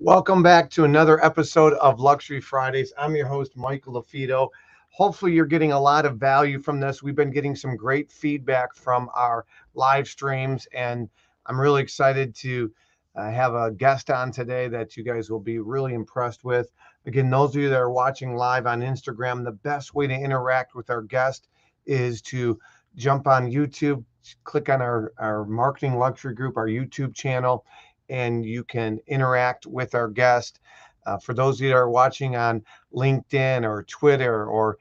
Welcome back to another episode of Luxury Fridays. I'm your host, Michael LaFido. Hopefully, you're getting a lot of value from this. We've been getting some great feedback from our live streams, and I'm really excited to have a guest on today that you guys will be really impressed with. Again, those of you that are watching live on Instagram, the best way to interact with our guest is to jump on YouTube, click on our Marketing Luxury Group, our YouTube channel, and you can interact with our guest. For those of you that are watching on LinkedIn or Twitter or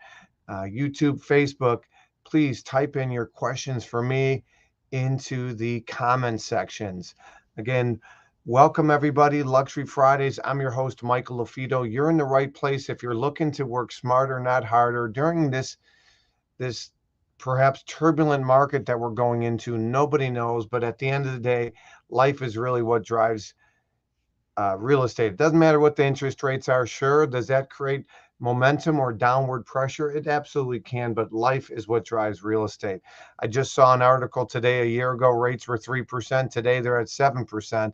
YouTube, Facebook, please type in your questions for me into the comment sections. Again, welcome everybody. Luxury Fridays. I'm your host, Michael LaFido. You're in the right place if you're looking to work smarter, not harder during this perhaps turbulent market that we're going into. Nobody knows, but at the end of the day, life is really what drives real estate. It doesn't matter what the interest rates are. Sure, does that create momentum or downward pressure? It absolutely can, but life is what drives real estate. I just saw an article today. A year ago, rates were 3%. Today, they're at 7%.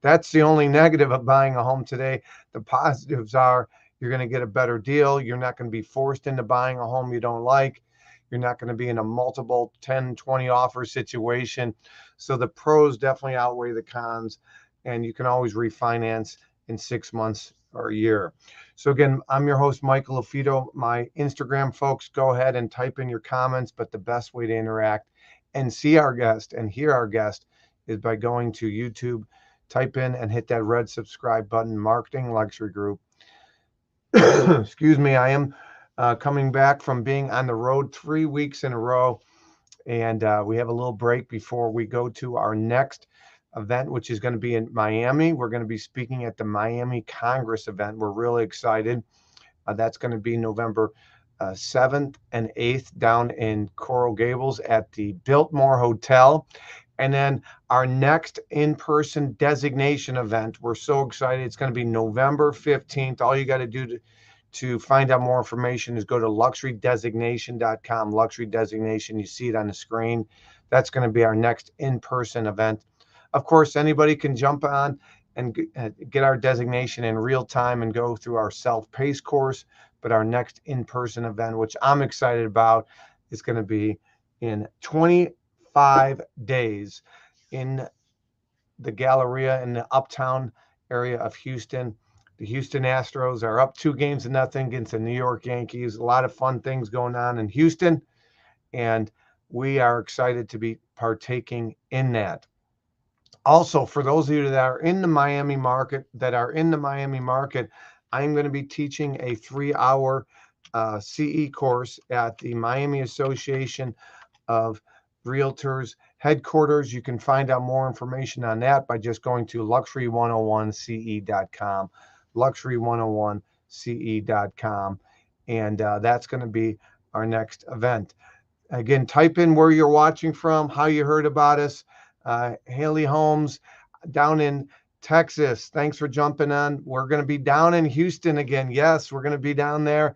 That's the only negative of buying a home today. The positives are you're going to get a better deal. You're not going to be forced into buying a home you don't like. You're not going to be in a multiple 10, 20 offer situation. So the pros definitely outweigh the cons, and you can always refinance in 6 months or a year. So again, I'm your host, Michael LaFido. My Instagram folks, go ahead and type in your comments, but the best way to interact and see our guest and hear our guest is by going to YouTube, type in and hit that red subscribe button, Marketing Luxury Group. Excuse me, I am coming back from being on the road 3 weeks in a row, and we have a little break before we go to our next event, which is going to be in Miami. We're going to be speaking at the Miami Congress event. We're really excited. That's going to be November 7th and 8th down in Coral Gables at the Biltmore Hotel. And then our next in-person designation event, we're so excited. It's going to be November 15th. All you got to do to find out more information is go to luxurydesignation.com. Luxury Designation, you see it on the screen. That's going to be our next in-person event. Of course, anybody can jump on and get our designation in real time and go through our self-paced course. But our next in-person event, which I'm excited about, is going to be in 25 days in the Galleria in the uptown area of Houston. The Houston Astros are up 2-0 against the New York Yankees. A lot of fun things going on in Houston, and we are excited to be partaking in that. Also, for those of you that are in the Miami market, I'm going to be teaching a 3-hour CE course at the Miami Association of Realtors headquarters. You can find out more information on that by just going to luxury101ce.com, luxury101ce.com, and that's going to be our next event. Again, type in where you're watching from, how you heard about us. Haley Holmes down in Texas, thanks for jumping on. We're going to be down in Houston again. Yes, we're going to be down there.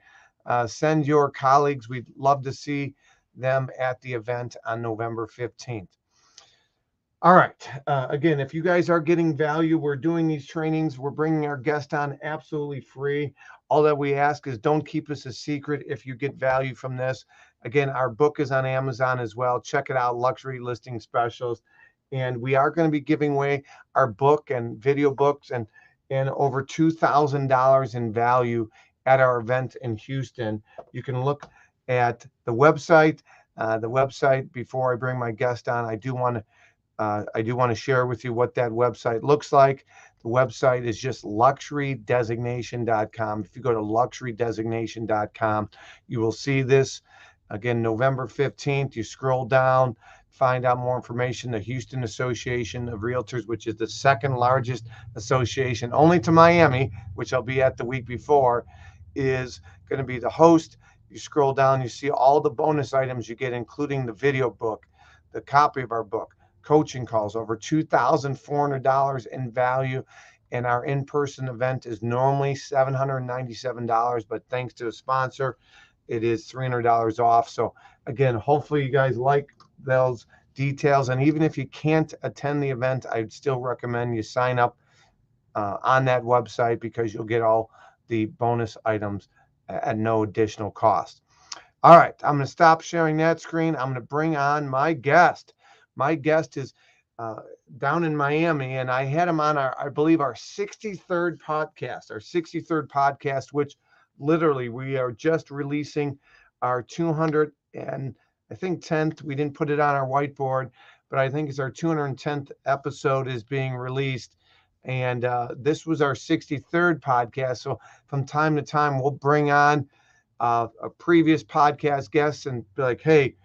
Send your colleagues. We'd love to see them at the event on November 15th. All right. Again, if you guys are getting value, we're doing these trainings. We're bringing our guest on absolutely free. All that we ask is don't keep us a secret if you get value from this. Again, our book is on Amazon as well. Check it out, Luxury Listing Specials. And we are going to be giving away our book and video books and over $2,000 in value at our event in Houston. You can look at the website. Before I bring my guest on, I do want to share with you what that website looks like. The website is just luxurydesignation.com. If you go to luxurydesignation.com, you will see this. Again, November 15th, you scroll down, find out more information. The Houston Association of Realtors, which is the second largest association, only to Miami, which I'll be at the week before, is going to be the host. You scroll down, you see all the bonus items you get, including the video book, the copy of our book, coaching calls, over $2,400 in value. And our in-person event is normally $797, but thanks to a sponsor, it is $300 off. So again, hopefully you guys like those details. And even if you can't attend the event, I'd still recommend you sign up on that website because you'll get all the bonus items at no additional cost. All right, I'm going to stop sharing that screen. I'm going to bring on my guest. My guest is uh, down in Miami, and I had him on I believe, our 63rd podcast, which literally we are just releasing our 200 and I think 10th. We didn't put it on our whiteboard, but I think it's our 210th episode is being released. And this was our 63rd podcast. So from time to time, we'll bring on a previous podcast guests and be like, hey,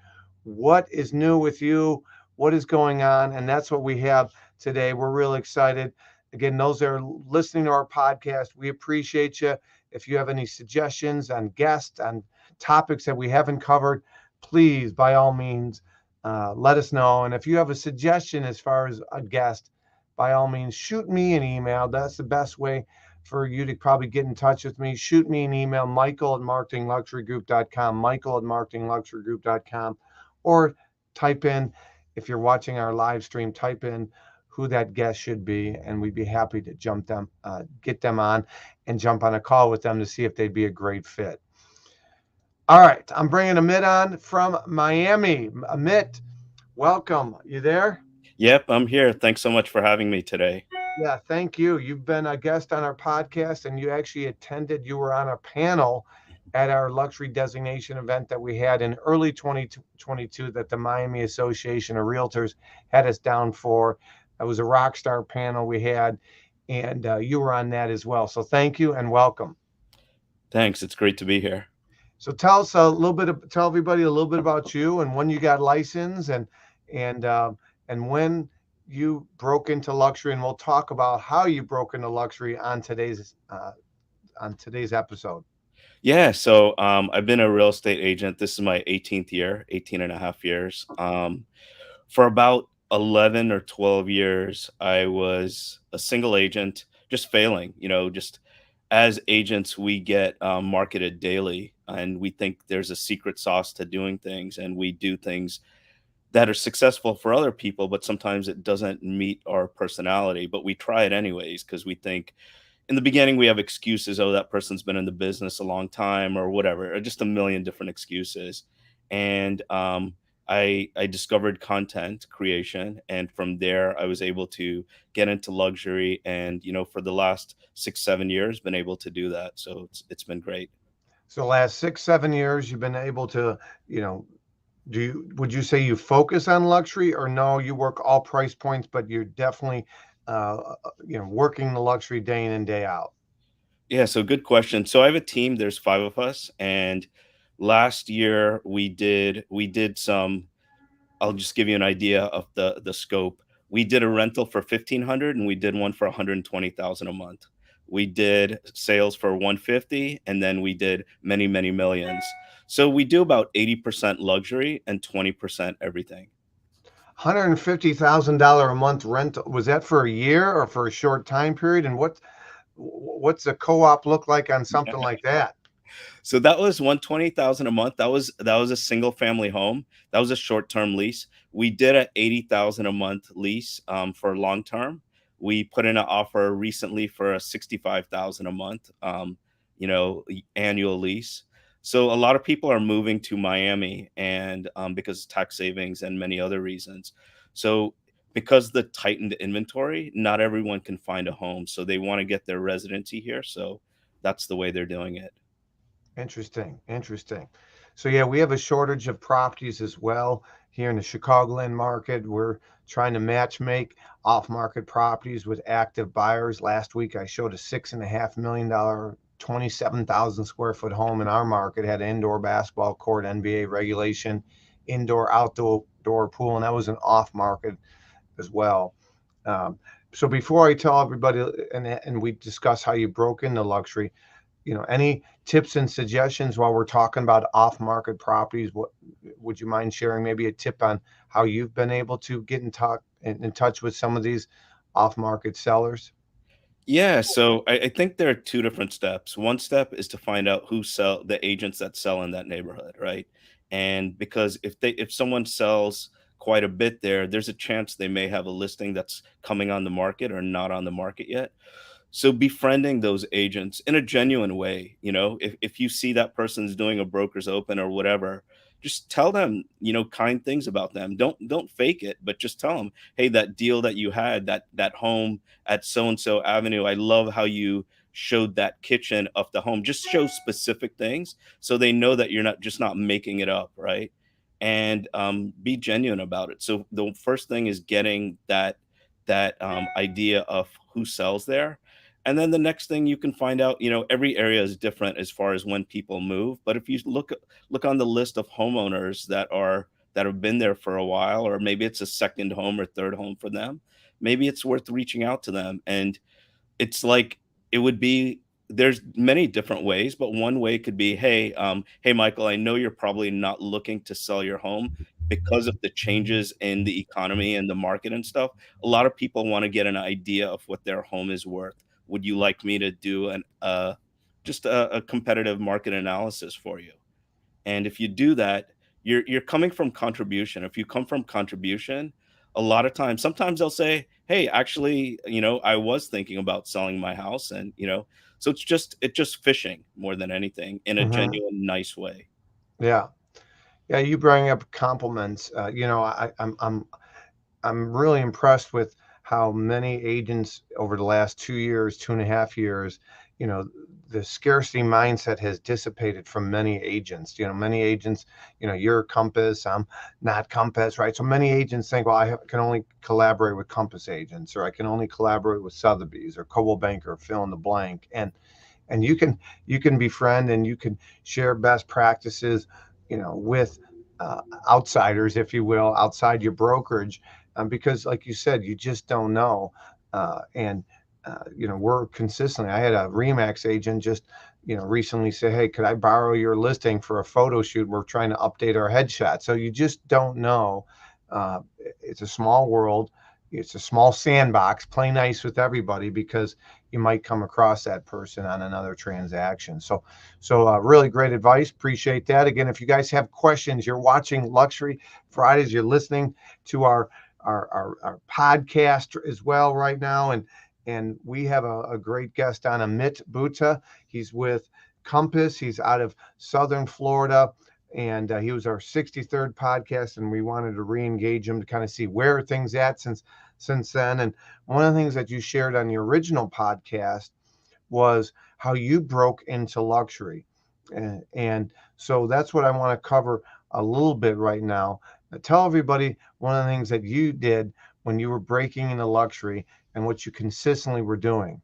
what is new with you? What is going on? And that's what we have today. We're really excited. Again, those that are listening to our podcast, we appreciate you. If you have any suggestions on guests, on topics that we haven't covered, please, by all means, let us know. And if you have a suggestion as far as a guest, by all means, shoot me an email. That's the best way for you to probably get in touch with me. Shoot me an email, michael@marketingluxurygroup.com, michael@marketingluxurygroup.com, or type in, if you're watching our live stream, type in who that guest should be, and we'd be happy to get them on and jump on a call with them to see if they'd be a great fit. All right, I'm bringing Amit on from Miami. Amit, welcome. You there? Yep, I'm here. Thanks so much for having me today. Yeah, thank you. You've been a guest on our podcast and you actually you were on a panel at our luxury designation event that we had in early 2022 that the Miami Association of Realtors had us down for. It was a rock star panel we had, and you were on that as well. So thank you and welcome. Thanks. It's great to be here. So tell us tell everybody a little bit about you and when you got licensed and when you broke into luxury, and we'll talk about how you broke into luxury on today's episode. Yeah, so I've been a real estate agent. This is my 18th year, 18 and a half years. For about 11 or 12 years, I was a single agent, just failing. Just as agents, we get marketed daily and we think there's a secret sauce to doing things, and we do things that are successful for other people, but sometimes it doesn't meet our personality. But we try it anyways because we think in the beginning we have excuses. Oh, that person's been in the business a long time or whatever, or just a million different excuses. And I discovered content creation, and from there I was able to get into luxury. And for the last 6 7 years, been able to do that. So it's been great. So last 6 7 years, you've been able to, you know, would you say you focus on luxury, or no, you work all price points, but you're definitely, working the luxury day in and day out? Yeah, so good question. So I have a team. There's five of us, and last year we did some. I'll just give you an idea of the scope. We did a rental for 1,500, and we did one for 120,000 a month. We did sales for 150, and then we did many many millions. So we do about 80% luxury and 20% everything. $150,000 a month rent. Was that for a year or for a short time period? And what's the co-op look like on something like that? So that was 120,000 a month. That was a single family home. That was a short term lease. We did a 80,000 a month lease for long term. We put in an offer recently for a 65,000 a month, annual lease. So a lot of people are moving to Miami, and because of tax savings and many other reasons. So because the tightened inventory, not everyone can find a home. So they want to get their residency here. So that's the way they're doing it. Interesting, interesting. So yeah, we have a shortage of properties as well here in the Chicagoland market. We're trying to match make off-market properties with active buyers. Last week, I showed a $6.5 million, 27,000 square foot home in our market. Had an indoor basketball court, NBA regulation, indoor outdoor pool, and that was an off-market as well. Um, so before I tell everybody and we discuss how you broke into luxury, any tips and suggestions while we're talking about off-market properties? What would you mind sharing? Maybe a tip on how you've been able to get in touch with some of these off-market sellers? Yeah, so I think there are two different steps. One step is to find out who sell the agents that sell in that neighborhood, right? And because if someone sells quite a bit there, there's a chance they may have a listing that's coming on the market or not on the market yet. So befriending those agents in a genuine way, if you see that person's doing a broker's open or whatever, just tell them, kind things about them. Don't fake it, but just tell them, hey, that deal that you had, that home at so and so avenue, I love how you showed that kitchen of the home. Just show specific things so they know that you're not making it up, right? And be genuine about it. So the first thing is getting that idea of who sells there, and then the next thing you can find out, every area is different as far as when people move. But if you look on the list of homeowners that have been there for a while, or maybe it's a second home or third home for them, maybe it's worth reaching out to them. And it's like it would be there's many different ways, but one way could be, hey, Michael, I know you're probably not looking to sell your home because of the changes in the economy and the market and stuff. A lot of people want to get an idea of what their home is worth. Would you like me to do a competitive market analysis for you? And if you do that, you're coming from contribution. If you come from contribution, a lot of times, sometimes they'll say, "Hey, actually, I was thinking about selling my house," and so it's just fishing more than anything in a Hmm. genuine, nice way. Yeah. Yeah. You bring up compliments. I'm really impressed with how many agents over the last 2 years, 2.5 years, you know, the scarcity mindset has dissipated from many agents. Many agents, you're Compass, I'm not Compass, right? So many agents think, well, can only collaborate with Compass agents, or I can only collaborate with Sotheby's or Coldwell Banker, fill in the blank. And you can befriend and you can share best practices, with outsiders, if you will, outside your brokerage, because like you said, you just don't know. And we're consistently, I had a Remax agent just recently say, hey, could I borrow your listing for a photo shoot? We're trying to update our headshot. So you just don't know. uh, it's a small world. It's a small sandbox. Play nice with everybody, because you might come across that person on another transaction. So really great advice. Appreciate that. Again, if you guys have questions, you're watching Luxury Fridays, you're listening to our podcast as well right now, and we have a great guest on, Amit Bhuta. He's with Compass. He's out of Southern Florida. And he was our 63rd podcast, and we wanted to re-engage him to kind of see where are things at since then. And one of the things that you shared on your original podcast was how you broke into luxury. And so that's what I want to cover a little bit right now. Tell everybody one of the things that you did when you were breaking into luxury and what you consistently were doing.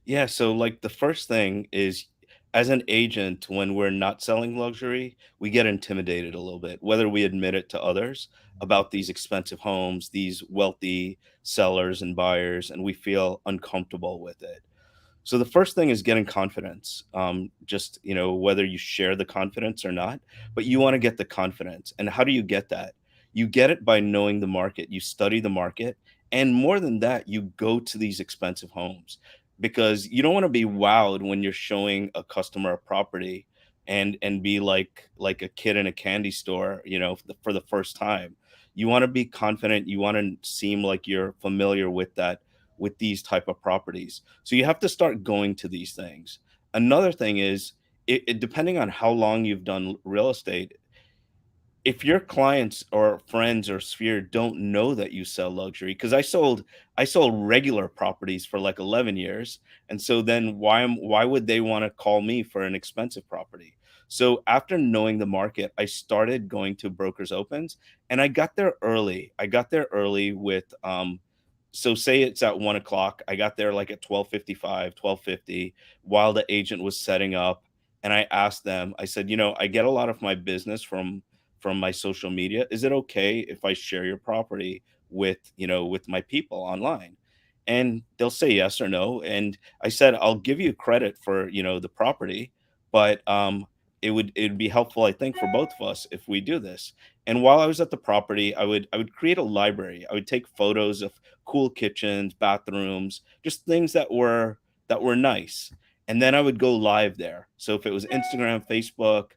Yeah, so like the first thing is, as an agent, when we're not selling luxury, we get intimidated a little bit, whether we admit it to others about these expensive homes, these wealthy sellers and buyers, and we feel uncomfortable with it. So the first thing is getting confidence. Just whether you share the confidence or not, but you want to get the confidence. And how do you get that? You get it by knowing the market. You study the market, and more than that, you go to these expensive homes, because you don't want to be wowed when you're showing a customer a property and be like a kid in a candy store, for the first time. You want to be confident. You want to seem like you're familiar with these type of properties. So you have to start going to these things. Another thing is, depending on how long you've done real estate, if your clients or friends or sphere don't know that you sell luxury, because I sold regular properties for like 11 years, and so then why would they want to call me for an expensive property? So after knowing the market, I started going to brokers opens, and I got there early with so say it's at 1 o'clock. I got there like at 12:55, 12:50, while the agent was setting up. And I asked them, I said, I get a lot of my business from my social media. Is it okay if I share your property with my people online? And they'll say yes or no. And I said, I'll give you credit for, the property, but it'd be helpful, I think, for both of us if we do this. And while I was at the property, I would create a library. I would take photos of cool kitchens, bathrooms, just things that were nice. And then I would go live there. So if it was Instagram, Facebook,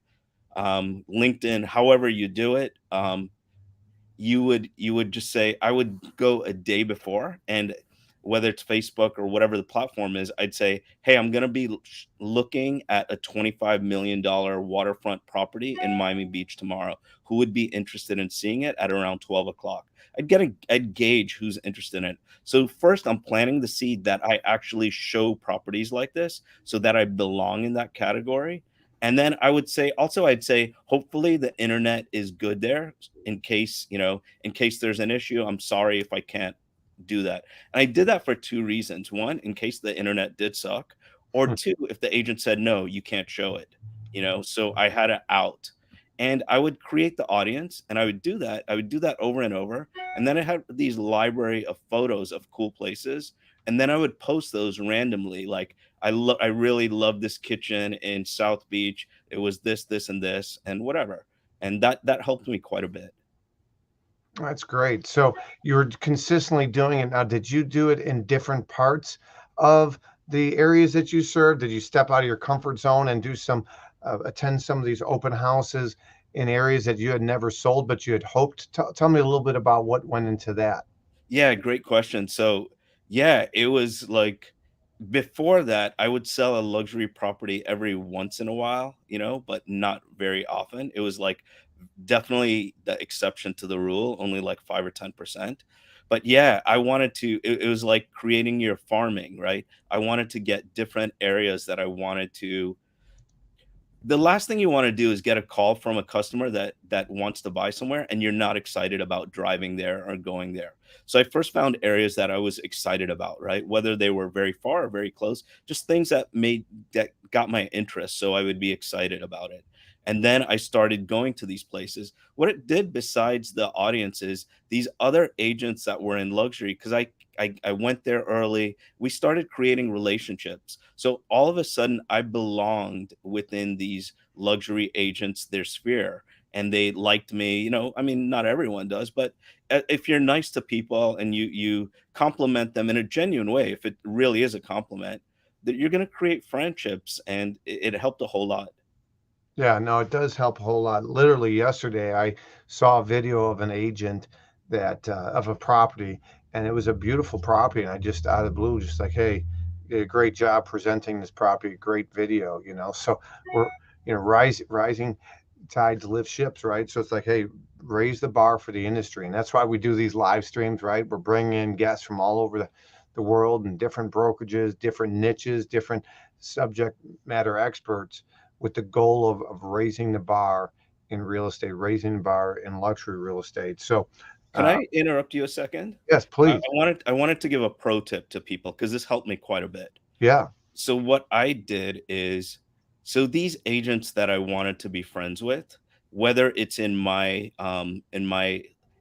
LinkedIn, however you do it, you would just say, I would go a day before, and whether it's Facebook or whatever the platform is, I'd say, hey, I'm going to be looking at a $25 million waterfront property in Miami Beach tomorrow. Who would be interested in seeing it at around 12 o'clock? I'd gauge who's interested in it. So first, I'm planting the seed that I actually show properties like this so that I belong in that category. And then I'd say, hopefully the internet is good there in case, in case there's an issue. I'm sorry if I can't do that. And I did that for two reasons. One, in case the internet did suck, or two, if the agent said, no, you can't show it, so I had an out. And I would create the audience and I would do that. I would do that over and over. And then I had these library of photos of cool places. And then I would post those randomly. Like, I really love this kitchen in South Beach. It was this, and this, and whatever. And that helped me quite a bit. That's great. So you're consistently doing it now. Did you do it in different parts of the areas that you serve? Did you step out of your comfort zone and do some, attend some of these open houses in areas that you had never sold, but you had hoped? Tell me a little bit about what went into that. Yeah, great question. So, yeah, it was like before that, I would sell a luxury property every once in a while, but not very often. It was like definitely the exception to the rule, only like 5 or 10%. But yeah, it was like creating your farming, right? I wanted to get different areas that I wanted to. The last thing you want to do is get a call from a customer that wants to buy somewhere and you're not excited about driving there or going there. So I first found areas that I was excited about, right? Whether they were very far or very close, just things that got my interest, so I would be excited about it. And then I started going to these places. What it did besides the audience is these other agents that were in luxury, because I went there early. We started creating relationships. So all of a sudden, I belonged within these luxury agents, their sphere, and they liked me. I mean, not everyone does, but if you're nice to people and you compliment them in a genuine way, if it really is a compliment, that you're going to create friendships, and it helped a whole lot. Yeah, no, it does help a whole lot. Literally yesterday, I saw a video of an agent that of a property, and it was a beautiful property. And I just out of the blue, just like, hey, you did a great job presenting this property, great video, So we're, rising tides lift ships, right? So it's like, hey, raise the bar for the industry, and that's why we do these live streams, right? We're bringing in guests from all over the world and different brokerages, different niches, different subject matter experts with the goal of raising the bar in real estate, raising the bar in luxury real estate. So, Can uh, I interrupt you a second? yes, I please. I wanted to give a pro tip to people because this helped me quite a bit. Yeah. So what I did is, so these agents that I wanted to be friends with, whether it's in my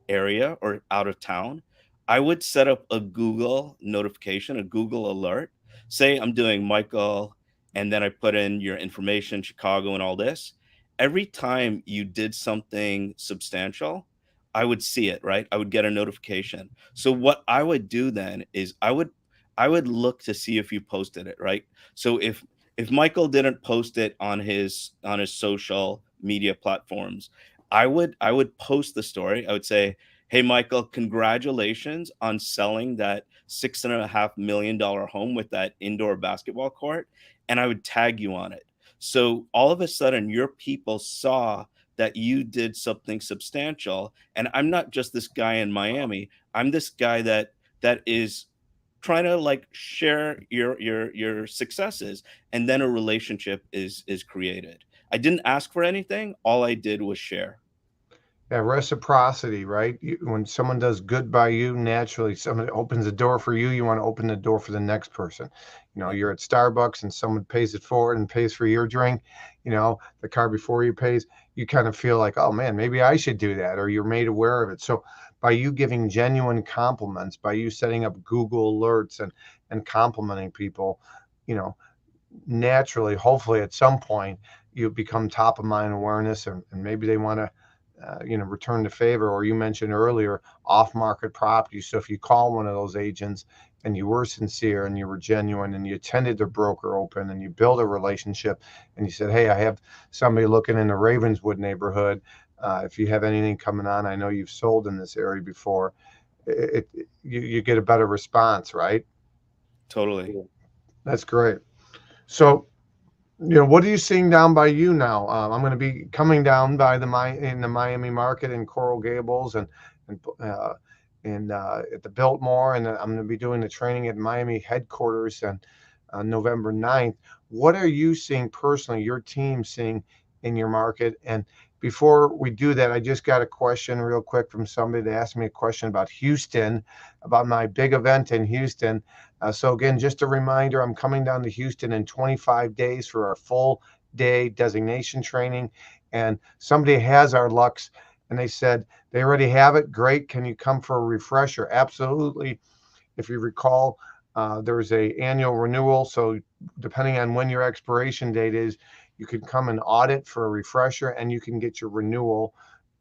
area or out of town, I would set up a Google notification, a Google alert. Say I'm doing Michael, and then I put in your information, Chicago, and all this. Every time you did something substantial, I would see it, right? I would get a notification. So what I would do then is I would look to see if you posted it, right? So if Michael didn't post it on his social media platforms, I would post the story. I would say, "Hey Michael, congratulations on selling that $6.5 million home with that indoor basketball court." And I would tag you on it. So all of a sudden your people saw that you did something substantial. And I'm not just this guy in Miami. I'm this guy that is trying to like share your successes, and then a relationship is created. I didn't ask for anything. All I did was share. Yeah, reciprocity, right? When someone does good by you, naturally, someone opens the door for you, you want to open the door for the next person. Yeah. You're at Starbucks and someone pays it forward and pays for your drink, the car before you pays, you kind of feel like, oh man, maybe I should do that, or you're made aware of it. So by you giving genuine compliments, by you setting up Google alerts and complimenting people, you know, naturally, hopefully at some point, you become top of mind awareness, and maybe they want to return the favor. Or you mentioned earlier off market property. So if you call one of those agents and you were sincere and you were genuine and you attended their broker open and you build a relationship and you said, hey, I have somebody looking in the Ravenswood neighborhood. If you have anything coming on, I know you've sold in this area before. You get a better response, right? Totally. That's great. So, what are you seeing down by you now? I'm going to be coming down by in the Miami market in Coral Gables and at the Biltmore, and I'm going to be doing the training at Miami headquarters on November 9th. What are you seeing personally, your team seeing in your market? And before we do that, I just got a question real quick from somebody that asked me a question about Houston, about my big event in Houston. So again, just a reminder, I'm coming down to Houston in 25 days for our full day designation training. And somebody has our Lux and they said they already have it. Great. Can you come for a refresher? Absolutely. If you recall, there's a annual renewal. So depending on when your expiration date is, you can come and audit for a refresher and you can get your renewal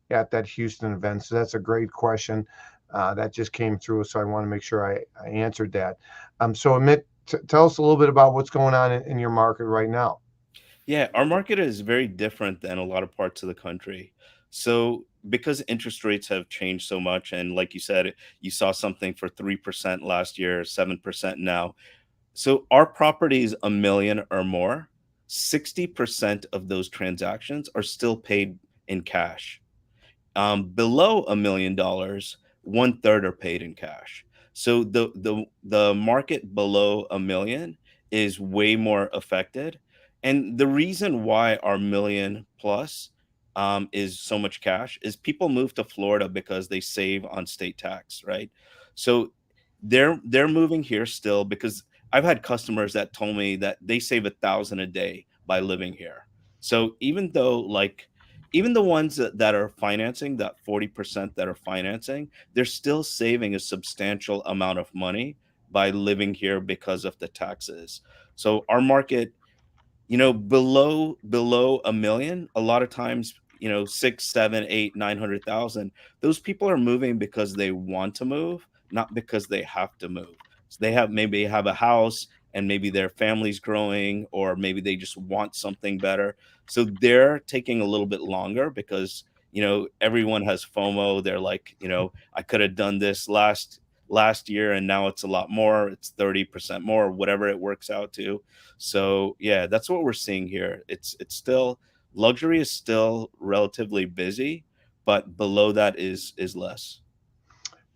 at that Houston event. So that's a great question that just came through. So I want to make sure I answered that. So Amit, tell us a little bit about what's going on in your market right now. Yeah, our market is very different than a lot of parts of the country. So, because interest rates have changed so much, and like you said, you saw something for 3% last year, 7% now. So, our properties a million or more, 60% of those transactions are still paid in cash. Below $1 million, one third are paid in cash. So the market below a million is way more affected, and the reason why our million plus is so much cash is people move to Florida because they save on state tax, right? So they're moving here still because I've had customers that told me that they save 1,000 a day by living here. So even the ones that are financing, that 40% that are financing, they're still saving a substantial amount of money by living here because of the taxes. So our market, below a million, a lot of times, six, seven, eight, 900,000, those people are moving because they want to move, not because they have to move. So they maybe have a house and maybe their family's growing, or maybe they just want something better. So they're taking a little bit longer because, everyone has FOMO. They're like, I could have done this last year and now it's a lot more. It's 30% more, whatever it works out to. So yeah, that's what we're seeing here. It's still, luxury is still relatively busy, but below that is less.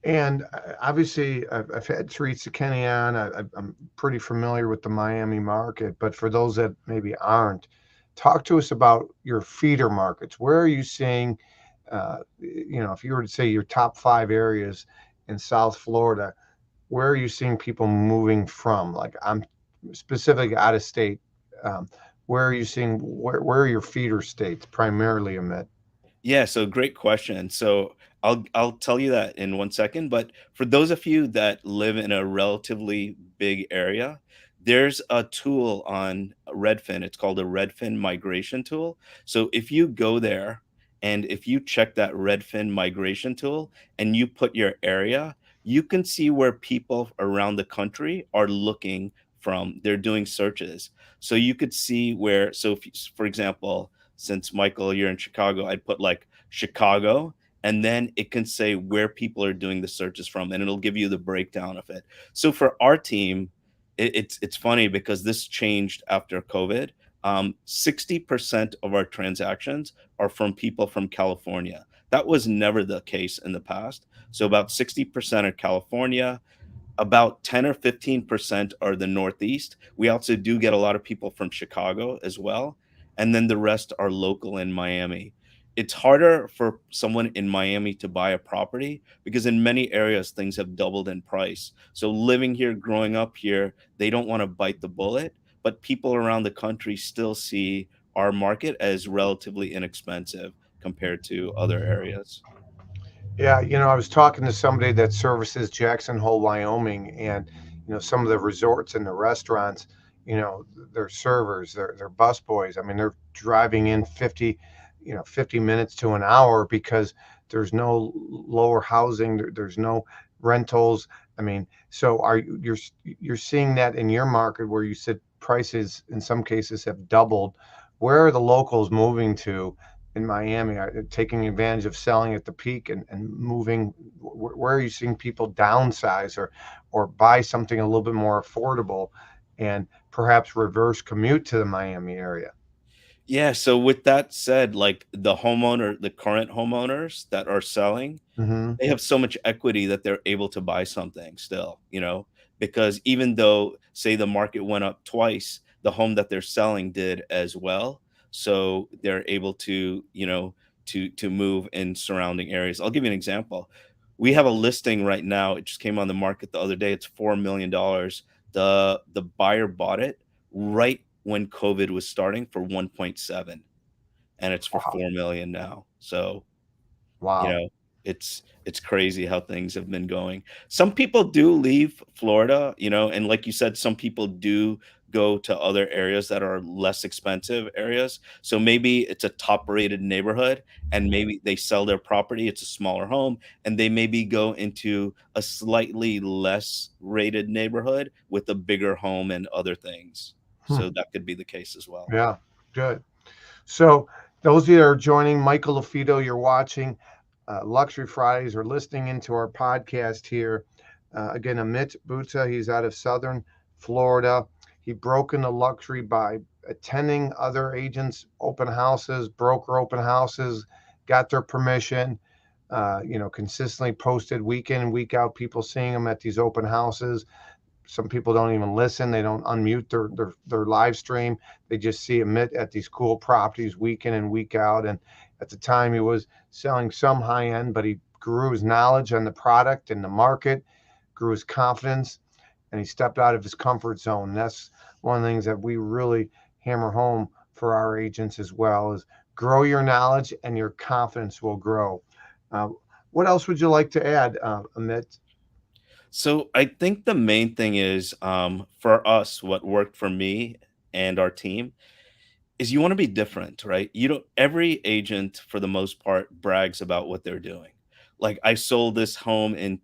And obviously, I've had Teresa Kenny on. I'm pretty familiar with the Miami market, but for those that maybe aren't, talk to us about your feeder markets. Where are you seeing, if you were to say your top five areas in South Florida, where are you seeing people moving from? Like I'm specifically out of state. Um, where are you seeing, where are your feeder states primarily, Amit? Yeah, so great question. So I'll tell you that in 1 second. But for those of you that live in a relatively big area, there's a tool on Redfin. It's called a Redfin migration tool. So if you go there and if you check that Redfin migration tool and you put your area, you can see where people around the country are looking from. They're doing searches. So you could see where, so if, for example, since Michael, you're in Chicago, I'd put like Chicago, and then it can say where people are doing the searches from, and it'll give you the breakdown of it. So for our team, it's funny because this changed after COVID. 60% of our transactions are from people from California. That was never the case in the past. So about 60% are California, about 10 or 15% are the Northeast. We also do get a lot of people from Chicago as well. And then the rest are local in Miami. It's harder for someone in Miami to buy a property because in many areas things have doubled in price. So living here, growing up here, they don't want to bite the bullet, but people around the country still see our market as relatively inexpensive compared to other areas. Yeah, I was talking to somebody that services Jackson Hole, Wyoming, and some of the resorts and the restaurants, you know, their servers, their bus boys. I mean, they're driving in 50 minutes to an hour because there's no lower housing, there's no rentals. I mean, so you're seeing that in your market where you said prices in some cases have doubled. Where are the locals moving to? in Miami? Taking advantage of selling at the peak and moving? Where are you seeing people downsize or buy something a little bit more affordable and perhaps reverse commute to the Miami area? Yeah, so with that said, like the current homeowners that are selling, Hmm. they have so much equity that they're able to buy something still, because even though, say, the market went up twice, the home that they're selling did as well. So they're able to, to move in surrounding areas. I'll give you an example. We have a listing right now. It just came on the market the other day. It's $4 million. The buyer bought it right when COVID was starting for 1.7, and it's for Wow. 4 million now. So you Wow. know, it's crazy how things have been going. Some people do leave Florida, and like you said, some people do go to other areas that are less expensive areas. So maybe it's a top-rated neighborhood, and maybe they sell their property, it's a smaller home, and they maybe go into a slightly less rated neighborhood with a bigger home and other things. Hmm. So that could be the case as well. Yeah. Good. So, those of you that are joining, Michael LaFido, you're watching Luxury Fridays or listening into our podcast here. Again, Amit Bhuta, he's out of Southern Florida. He broke into luxury by attending other agents' open houses, broker open houses, got their permission. Consistently posted week in and week out, people seeing him at these open houses. Some people don't even listen. They don't unmute their live stream. They just see Amit at these cool properties week in and week out. And at the time, he was selling some high end, but he grew his knowledge on the product and the market, grew his confidence, and he stepped out of his comfort zone. And that's one of the things that we really hammer home for our agents as well: is grow your knowledge and your confidence will grow. Uh, what else would you like to add, Amit? So I think the main thing is, for us, what worked for me and our team is you want to be different, right? You don't Every agent for the most part brags about what they're doing. Like, I sold this home in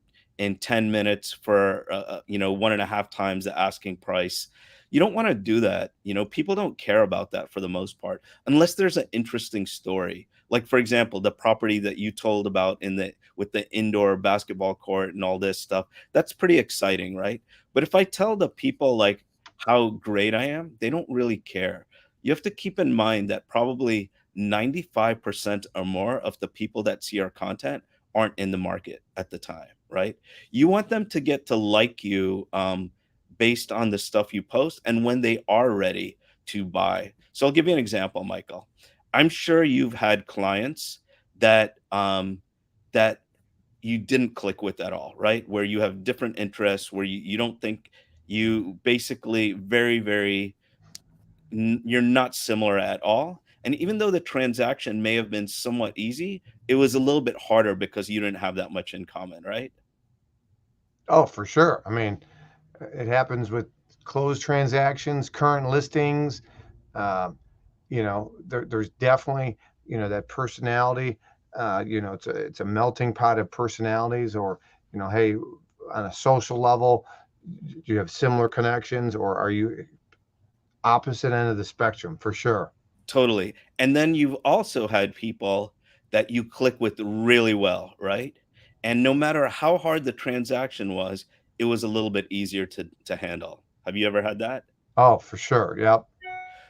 10 minutes for one and a half times the asking price. You don't want to do that. People don't care about that for the most part, unless there's an interesting story. Like, for example, the property that you told about in the with the indoor basketball court and all this stuff. That's pretty exciting, right? But if I tell the people like how great I am, they don't really care. You have to keep in mind that probably 95% or more of the people that see our content aren't in the market at the time, right? You want them to get to like you, based on the stuff you post and when they are ready to buy. So I'll give you an example, Michael. I'm sure you've had clients that you didn't click with at all, right? Where you have different interests, where you don't think, you basically very, very you're not similar at all. And even though the transaction may have been somewhat easy, it was a little bit harder because you didn't have that much in common, right? Oh, for sure. I mean, it happens with closed transactions, current listings. Um, there's definitely, that personality. It's a melting pot of personalities, or, hey, on a social level, do you have similar connections, or are you opposite end of the spectrum? For sure. Totally. And then you've also had people that you click with really well, right? And no matter how hard the transaction was, it was a little bit easier to handle. Have you ever had that? Oh, for sure. Yep.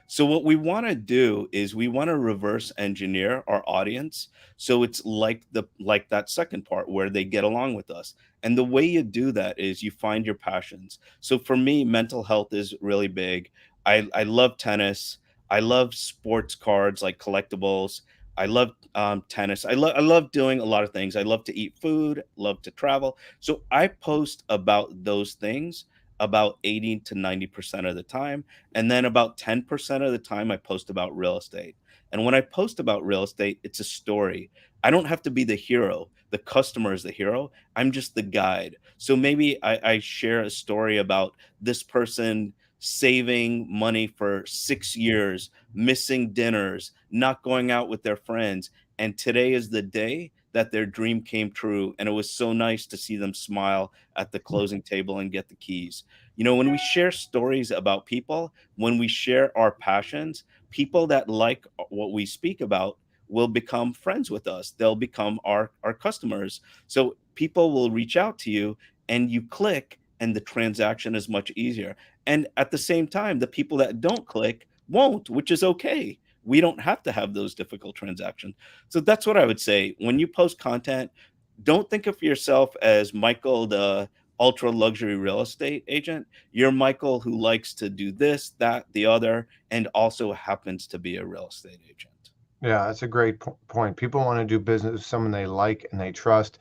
So what we want to do is we want to reverse engineer our audience, so it's like that second part where they get along with us. And the way you do that is you find your passions. So for me, mental health is really big. I love tennis. I love sports cards, like collectibles. I love tennis. I love doing a lot of things. I love to eat food, love to travel. So I post about those things about 80 to 90% of the time, and then about 10% of the time, I post about real estate. And when I post about real estate, it's a story. I don't have to be the hero. The customer is the hero. I'm just the guide. So maybe I share a story about this person saving money for 6 years, missing dinners, not going out with their friends. And today is the day that their dream came true. And it was so nice to see them smile at the closing table and get the keys. When we share stories about people, when we share our passions, people that like what we speak about will become friends with us. They'll become our customers. So people will reach out to you and you click and the transaction is much easier. And at the same time, the people that don't click won't, which is okay. We don't have to have those difficult transactions. So that's what I would say. When you post content, don't think of yourself as Michael, the ultra luxury real estate agent. You're Michael who likes to do this, that, the other, and also happens to be a real estate agent. Yeah, that's a great point. People want to do business with someone they like and they trust,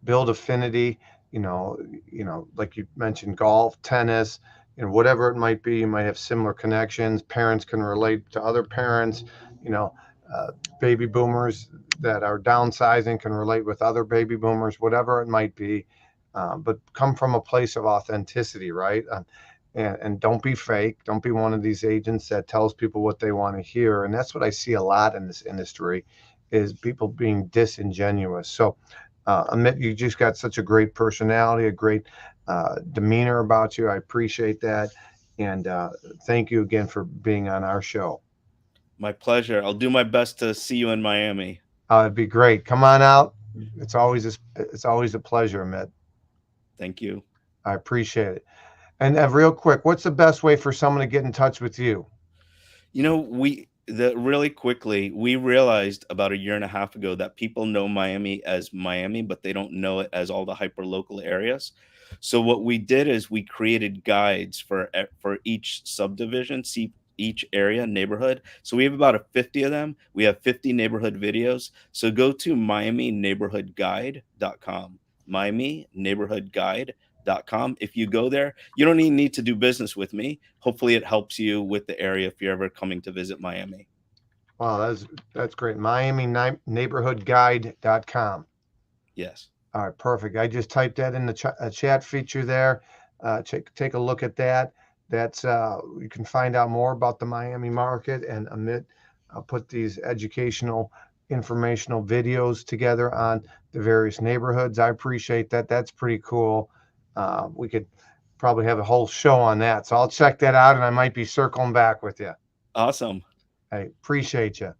build affinity, you know, like you mentioned, golf, tennis, whatever it might be. You might have similar connections. Parents can relate to other parents, you know, uh, baby boomers that are downsizing can relate with other baby boomers, whatever it might be. But come from a place of authenticity, right? And don't be fake. Don't be one of these agents that tells people what they want to hear. And that's what I see a lot in this industry, is people being disingenuous. So, Amit, you just got such a great personality, a great demeanor about you. I appreciate that. And thank you again for being on our show. My pleasure. I'll do my best to see you in Miami. It'd be great. Come on out. It's always a pleasure, Amit. Thank you. I appreciate it. And real quick, what's the best way for someone to get in touch with you? Really quickly, we realized about a year and a half ago that people know Miami as Miami, but they don't know it as all the hyper local areas. So what we did is we created guides for each subdivision, see each area neighborhood. So we have about a 50 of them. We have 50 neighborhood videos. So go to miamineighborhoodguide.com. miamineighborhoodguide.com. If you go there, you don't even need to do business with me. Hopefully it helps you with the area if you're ever coming to visit Miami. Wow, that's great. MiamiNeighborhoodGuide.com. Yes. All right, perfect. I just typed that in the chat feature there. Take a look at that. That's you can find out more about the Miami market, and Amit put these educational, informational videos together on the various neighborhoods. I appreciate that. That's pretty cool. We could probably have a whole show on that. So I'll check that out, and I might be circling back with you. Awesome. I appreciate you.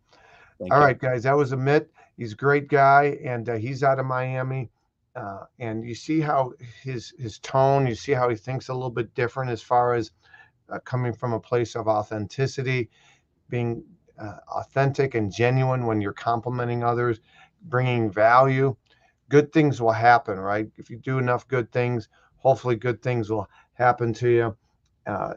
Thank All you. right, guys, that was Amit. He's a great guy, and he's out of Miami. And you see how his tone, you see how he thinks a little bit different as far as coming from a place of authenticity, being authentic and genuine when you're complimenting others, bringing value. Good things will happen, right? If you do enough good things, hopefully good things will happen to you.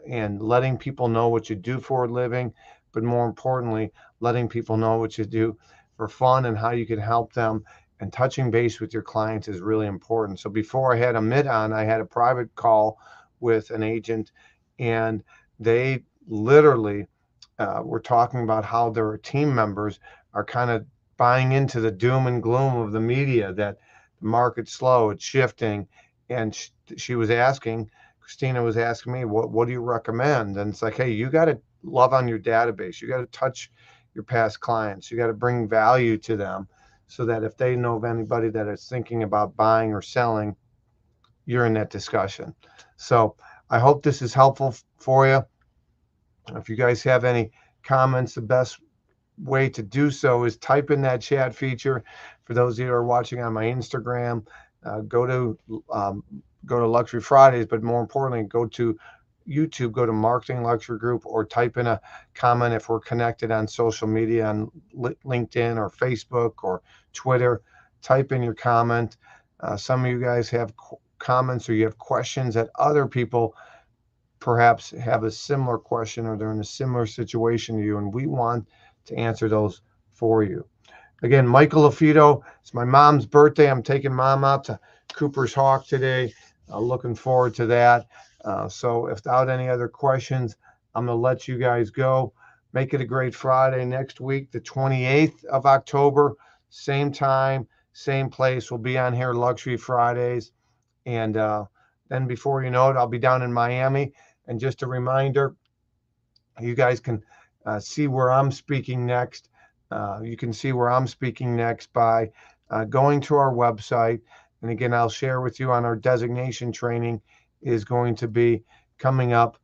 And letting people know what you do for a living, but more importantly, letting people know what you do for fun and how you can help them. And touching base with your clients is really important. So before I had Amit on, I had a private call with an agent, and they literally were talking about how their team members are kind of buying into the doom and gloom of the media, that the market's slow, it's shifting. And she was asking, Christina was asking me, what do you recommend? And it's like, hey, you got to love on your database. You got to touch your past clients. You got to bring value to them so that if they know of anybody that is thinking about buying or selling, you're in that discussion. So I hope this is helpful for you. If you guys have any comments, the best way to do so is type in that chat feature. For those of you who are watching on my Instagram, go to Luxury Fridays, but more importantly, go to YouTube, go to Marketing Luxury Group, or type in a comment if we're connected on social media on LinkedIn or Facebook or Twitter. Type in your comment. Some of you guys have comments or you have questions that other people perhaps have a similar question or they're in a similar situation to you, and we want to answer those for you. Again, Michael LaFido, it's my mom's birthday. I'm taking mom out to Cooper's Hawk today. Looking forward to that. So if without any other questions, I'm going to let you guys go. Make it a great Friday next week, the 28th of October, same time, same place. We'll be on here Luxury Fridays. And then before you know it, I'll be down in Miami. And just a reminder, you guys can see where I'm speaking next. You can see where I'm speaking next by going to our website. And again, I'll share with you on our designation training is going to be coming up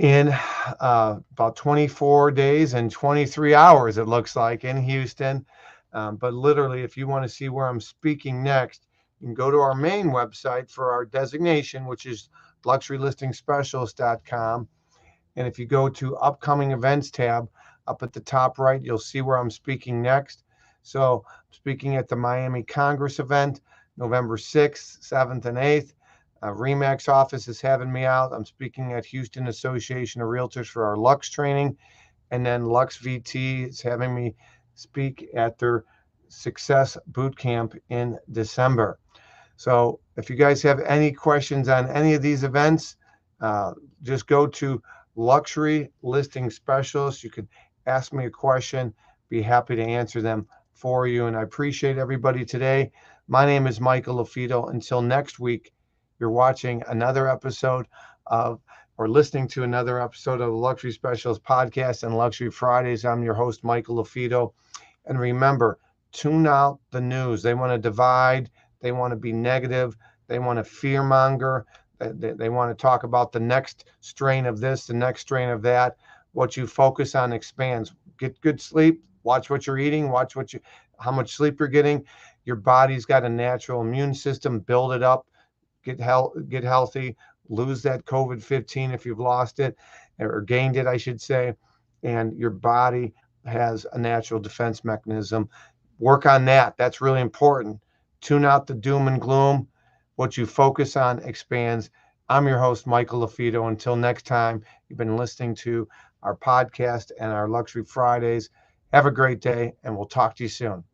in about 24 days and 23 hours, it looks like, in Houston. But literally, if you want to see where I'm speaking next, you can go to our main website for our designation, which is luxurylistingspecialist.com. And if you go to upcoming events tab up at the top right, you'll see where I'm speaking next. So I'm speaking at the Miami Congress event, November 6th, 7th, and 8th. Remax office is having me out. I'm speaking at Houston Association of Realtors for our LUXE training. And then LUXE VT is having me speak at their Success Boot Camp in December. So if you guys have any questions on any of these events, just go to Luxury Listing Specialist. You can ask me a question, be happy to answer them for you. And I appreciate everybody today. My name is Michael LaFido. Until next week, you're watching another episode of or listening to another episode of the Luxury Specialist Podcast and Luxury Fridays. I'm your host, Michael LaFido. And remember, tune out the news. They want to divide. They want to be negative. They want to fear monger. They want to talk about the next strain of this, the next strain of that. What you focus on expands. Get good sleep. Watch what you're eating. Watch how much sleep you're getting. Your body's got a natural immune system. Build it up. Get healthy. Lose that COVID-15 if you've lost it or gained it, I should say. And your body has a natural defense mechanism. Work on that. That's really important. Tune out the doom and gloom. What you focus on expands. I'm your host, Michael LaFido. Until next time, you've been listening to our podcast and our Luxury Fridays. Have a great day, and we'll talk to you soon.